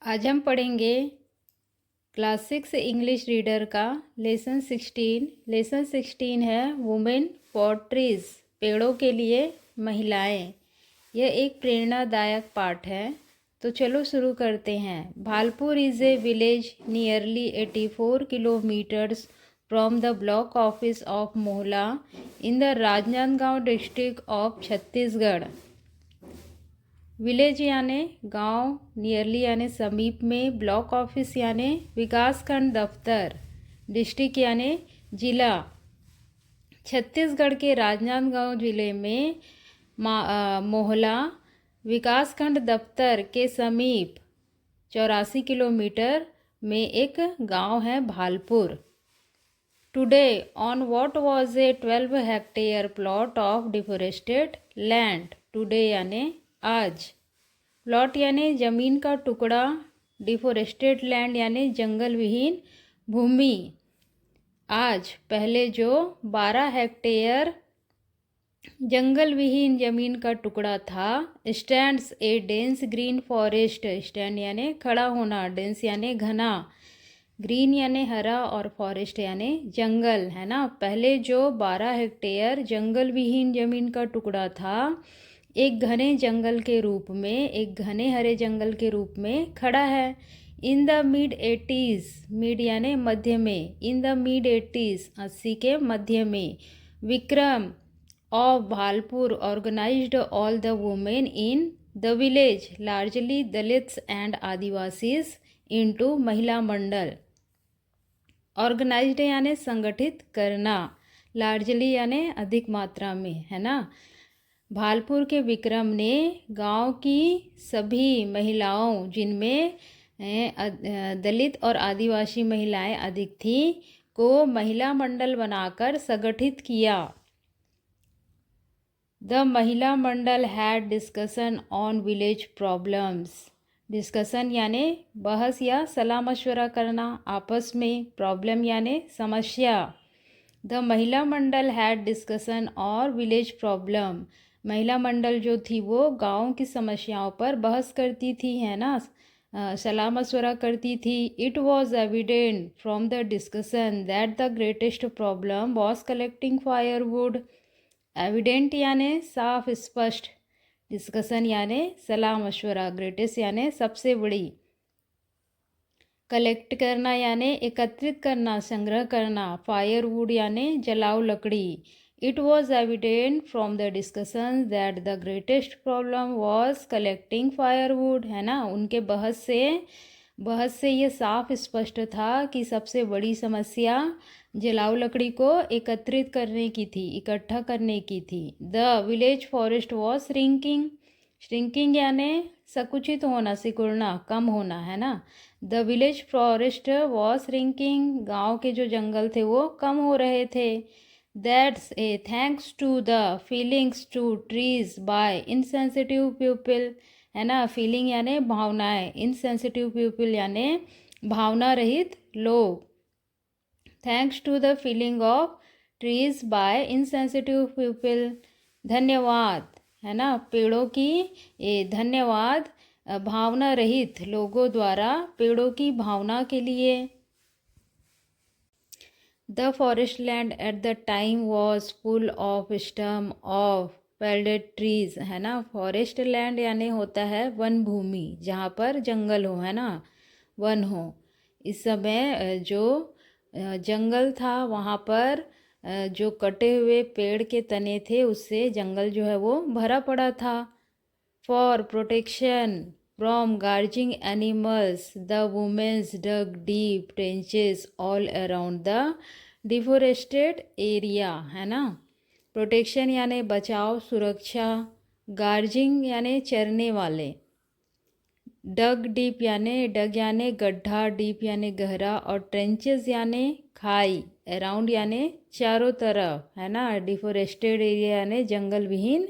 आज हम पढ़ेंगे क्लास 6 इंग्लिश रीडर का लेसन 16। लेसन 16 है वुमेन फॉर ट्रीज, पेड़ों के लिए महिलाएं। यह एक प्रेरणादायक पाठ है। तो चलो शुरू करते हैं। Bhalpur is a village nearly 84 kilometres from the block office of Mohla in the Rajnandgaon district of Chhattisgarh. Village यानी गांव, नियरली यानी समीप में, ब्लॉक ऑफिस यानी विकासखंड दफ्तर, डिस्ट्रिक्ट यानी जिला। छत्तीसगढ़ के राजनांदगांव जिले में मोहला विकासखंड दफ्तर के समीप 84 किलोमीटर में एक गांव है Bhalpur. Today on what was a 12 hectare plot of deforested land. Today यानी आज, प्लॉट यानी ज़मीन का टुकड़ा, डिफोरेस्टेड लैंड यानी जंगल विहीन भूमि। आज पहले जो 12 हेक्टेयर जंगल विहीन ज़मीन का टुकड़ा था। स्टैंड्स ए डेंस ग्रीन फॉरेस्ट, स्टैंड यानी खड़ा होना, डेंस यानी घना, ग्रीन यानी हरा और फॉरेस्ट यानी जंगल, है ना। पहले जो 12 हेक्टेयर जंगल विहीन ज़मीन का टुकड़ा था, एक घने जंगल के रूप में, एक घने हरे जंगल के रूप में खड़ा है। In the mid 80s, mid यानी मध्य में, इन द मिड 80s 80 के मध्य में, Vikram of Bhalpur organised all the women in the village, largely Dalits and Adivasis, into Mahila Mandal. Organised यानी संगठित करना, लार्जली यानी अधिक मात्रा में, है ना। भालपुर के विक्रम ने गांव की सभी महिलाओं, जिनमें दलित और आदिवासी महिलाएं अधिक थीं, को महिला मंडल बनाकर संगठित किया। The mahila mandal had discussion on village problems. Discussion यानी बहस या सलाह मशवरा करना आपस में, प्रॉब्लम यानी समस्या। The mahila mandal had discussion और विलेज प्रॉब्लम। महिला मंडल जो थी वो गाँव की समस्याओं पर बहस करती थी, है ना, सलाह मशवरा करती थी। It was evident from the discussion that the greatest problem was collecting firewood. Evident यानी साफ स्पष्ट, डिस्कशन यानी सलाह मशवरा, ग्रेटेस्ट यानी सबसे बड़ी, कलेक्ट करना यानी एकत्रित करना, संग्रह करना, फायरवुड यानी जलाऊ लकड़ी। It was evident from the discussion that the greatest problem was collecting firewood, है ना। उनके बहस से ये साफ स्पष्ट था कि सबसे बड़ी समस्या जलाऊ लकड़ी को एकत्रित करने की थी, इकट्ठा करने की थी। The village forest was shrinking, shrinking यानी संकुचित होना, सिकुड़ना, कम होना, है ना। The village forest was shrinking, गाँव के जो जंगल थे वो कम हो रहे थे। That's a thanks to the feelings to trees by insensitive people, है ना। फीलिंग यानी भावनाएं, इनसेंसिटिव पीपल यानी भावना रहित लोग। Thanks to the feeling of trees by insensitive people, धन्यवाद, है ना, पेड़ों की ये धन्यवाद भावना रहित लोगों द्वारा पेड़ों की भावना के लिए। The forest land at the time was full of stumps of felled trees, है ना। फॉरेस्ट लैंड यानी होता है वन भूमि, जहाँ पर जंगल हो, है ना, वन हो। इस समय जो जंगल था वहाँ पर जो कटे हुए पेड़ के तने थे, उससे जंगल जो है वो भरा पड़ा था। For protection from grazing animals the women's dug deep trenches all around the deforested area, है ना। प्रोटेक्शन यानी बचाव, सुरक्षा, गार्जिंग यानी चरने वाले, डग डीप यानी गड्ढा, डीप यानी गहरा, और ट्रेंचेस यानी खाई, अराउंड यानी चारों तरफ, है ना। डिफोरेस्टेड एरिया यानी जंगल विहीन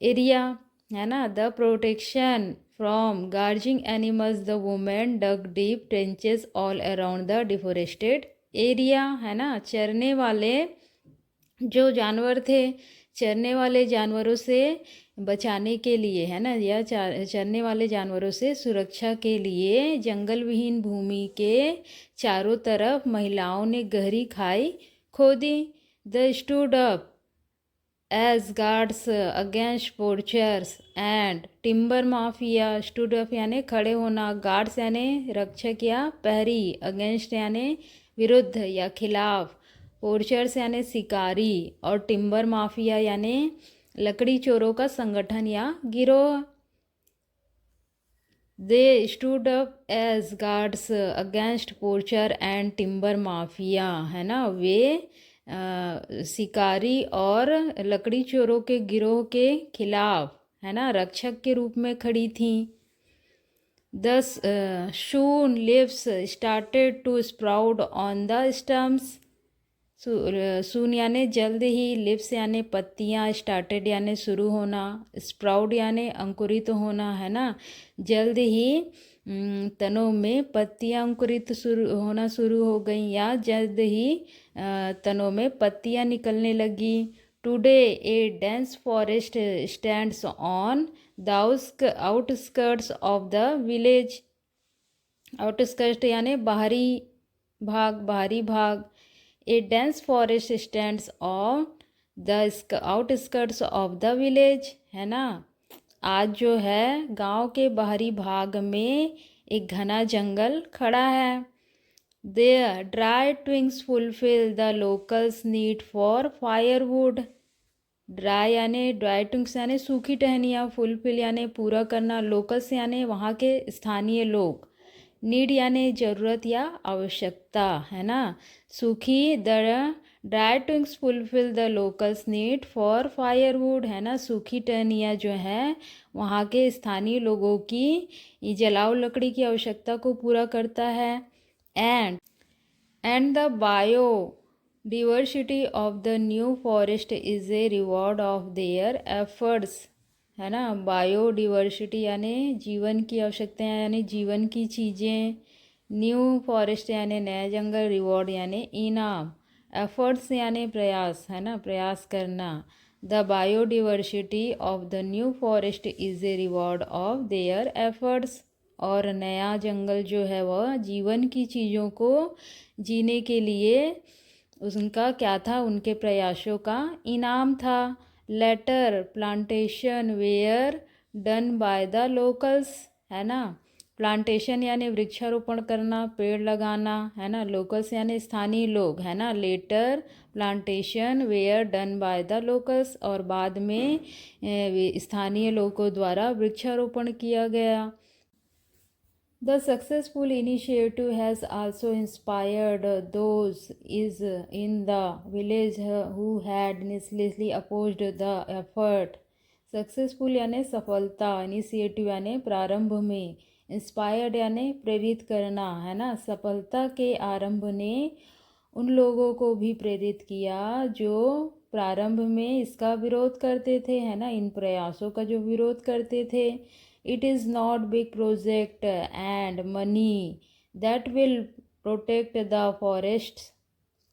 एरिया, है ना। The protection from grazing animals the women dug deep trenches all around the deforested area, है ना। चरने वाले जो जानवर थे, चरने वाले जानवरों से बचाने के लिए, है ना, या चरने वाले जानवरों से सुरक्षा के लिए जंगल विहीन भूमि के चारों तरफ महिलाओं ने गहरी खाई खोदी। The stood up as guards against poachers and timber mafia. Stood up यानी खड़े होना, गार्ड्स यानी रक्षक या पहरी, अगेंस्ट यानी विरुद्ध या खिलाफ, पोर्चर्स यानी शिकारी, और टिम्बर माफिया यानी लकड़ी चोरों का संगठन या गिरोह। They stood up as guards against poacher and timber mafia, है ना, वे शिकारी और लकड़ी चोरों के गिरोह के खिलाफ, है ना, रक्षक के रूप में खड़ी थीं। Thus soon leaves started to sprout on the stumps. Soon यानी जल्द ही, लिप्स यानी पत्तियाँ, स्टार्टेड यानी शुरू होना, स्प्राउट यानी अंकुरित होना, है ना, जल्द ही तनों में पत्तियाँ अंकुरित होना शुरू हो गई या जल्द ही तनों में पत्तियाँ निकलने लगी। Today A dense forest stands on the outskirts of the village. Outskirt यानी बाहरी भाग। ए dense forest stands on the outskirts of the village, है ना, आज जो है गांव के बाहरी भाग में एक घना जंगल खड़ा है। Their dry twigs fulfil the locals need for firewood. Dry यानी ड्राई ट्विंग्स यानी सूखी टहनियाँ, फुलफिल यानी पूरा करना, लोकल्स यानी वहाँ के स्थानीय लोग, नीड यानी ज़रूरत या आवश्यकता, है ना, सूखी dry twigs fulfil the locals need for firewood, है ना, सूखी टहनियाँ जो है वहाँ के स्थानीय लोगों की जलाऊ लकड़ी की आवश्यकता को पूरा करता है। And the bio diversity of the new forest is a reward of their efforts, है ना, बायोडिवर्सिटी यानी जीवन की आवश्यकताएं यानी जीवन की चीज़ें, न्यू फॉरेस्ट यानी नया जंगल, रिवॉर्ड यानी इनाम, एफर्ट्स यानी प्रयास, है ना, प्रयास करना। The biodiversity of the new forest is a reward of their efforts. और नया जंगल जो है वह जीवन की चीज़ों को जीने के लिए उनका क्या था, उनके प्रयासों का इनाम था। Later plantation were done by the locals, है ना, प्लांटेशन यानी वृक्षारोपण करना, पेड़ लगाना, है ना, लोकल्स यानी स्थानीय लोग, है ना, later plantation were done by the locals, और बाद में स्थानीय लोगों द्वारा वृक्षारोपण किया गया। The successful initiative has also inspired those in the village who had initially opposed the effort. Successful यानी सफलता, इनिशिएटिव यानी प्रारंभ में, इंस्पायर्ड यानी प्रेरित करना, है ना, सफलता के आरंभ ने उन लोगों को भी प्रेरित किया जो प्रारंभ में इसका विरोध करते थे, है ना, इन प्रयासों का जो विरोध करते थे। It is not big project and money that will protect the forests,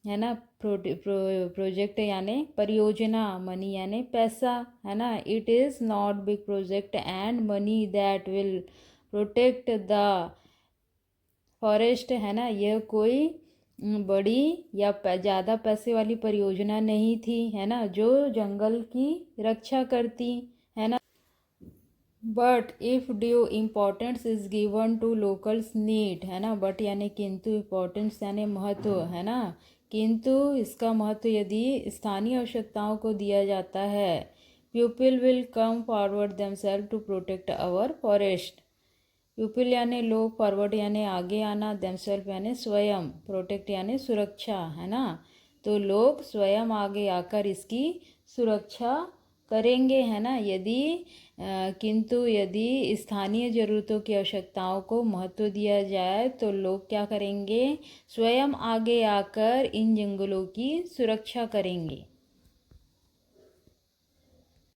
है ना, प्रोजेक्ट यानी परियोजना, मनी यानी पैसा, है ना, it is not big project and money that will protect the forest, है ना, यह कोई बड़ी या ज़्यादा पैसे वाली परियोजना नहीं थी, है ना, जो जंगल की रक्षा करती, है ना। But if due importance is given to locals need, है ना, बट यानी किंतु, इम्पोर्टेंस यानी महत्व, है ना, किंतु इसका महत्व यदि स्थानीय आवश्यकताओं को दिया जाता है, people will come forward themselves to protect our forest. People यानी लोग, फॉरवर्ड यानी आगे आना, देमसेल्फ यानी स्वयं, प्रोटेक्ट यानी सुरक्षा, है ना, तो लोग स्वयं आगे आकर इसकी सुरक्षा करेंगे, है ना, किंतु यदि स्थानीय ज़रूरतों की आवश्यकताओं को महत्व दिया जाए तो लोग क्या करेंगे, स्वयं आगे आकर इन जंगलों की सुरक्षा करेंगे।